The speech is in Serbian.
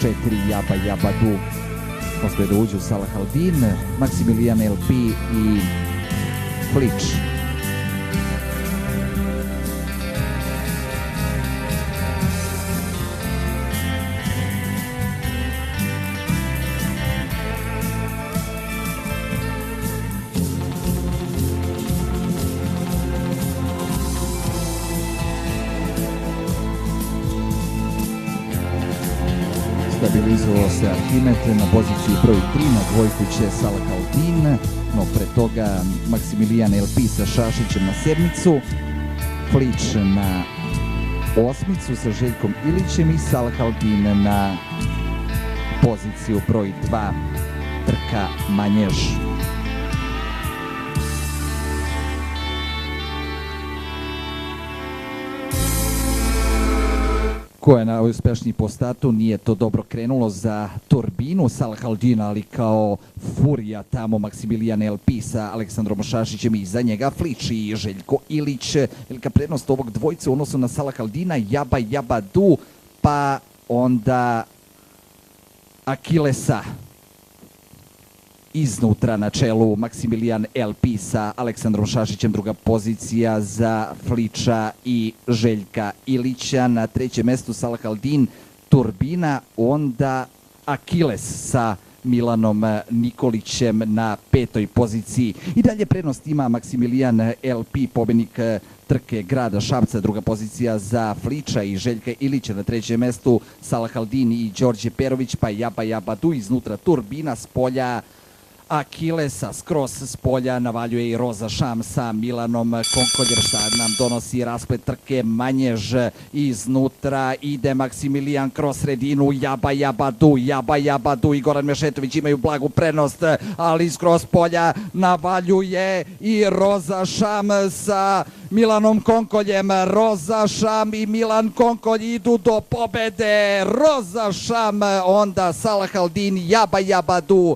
4 Jaba Jaba Du. Posle da uđu Salah Aldin, Maksimilijan LP i Flič. Stabilizovao se Arhimet na poziciji broj 3, na dvojku će Salah Aldin, no pre toga Maksimilijan LP sa Šašićem na sedmicu, Flič na osmicu sa Željkom Ilićem i Salah Aldin na poziciju broj 2, trka Manjež. Ko je najuspešniji po startu, nije to dobro krenulo za Turbinu, Salah Aldin, ali kao furija tamo Maksimilijan LP sa Aleksandrom Šašićem i za njega Flič i Željko Ilić. Velika prednost ovog dvojca u odnosu na Salah Aldina, Jaba Jaba Du, pa onda Akilesa iznutra na čelu Maksimilijan LP sa Aleksandrom Šašićem, druga pozicija za Fliča i Željka Ilića. Na trećem mestu Salah Aldin, Turbina, onda Akiles sa Milanom Nikolićem na petoj poziciji. I dalje prednost ima Maksimilijan LP, pobednik trke grada Šapca, druga pozicija za Fliča i Željka Ilića. Na trećem mestu Salah Aldin i Đorđe Perović, pa Jaba Jaba Du, iznutra Turbina, s polja Akilesa, skroz s polja navaljuje i Roza Šam sa Milanom Konkoljem. Šta nam donosi rasplet trke Manjež, iznutra ide Maksimilijan kroz sredinu, Jaba Jaba Du, Jaba Jaba Du i Goran Mešetović imaju blagu prednost, ali skroz polja navaljuje i Roza Šam sa Milanom Konkoljem. Roza Šam i Milan Konkolj idu do pobede. Roza Šam, onda Salah Aldin, Jaba Jaba Du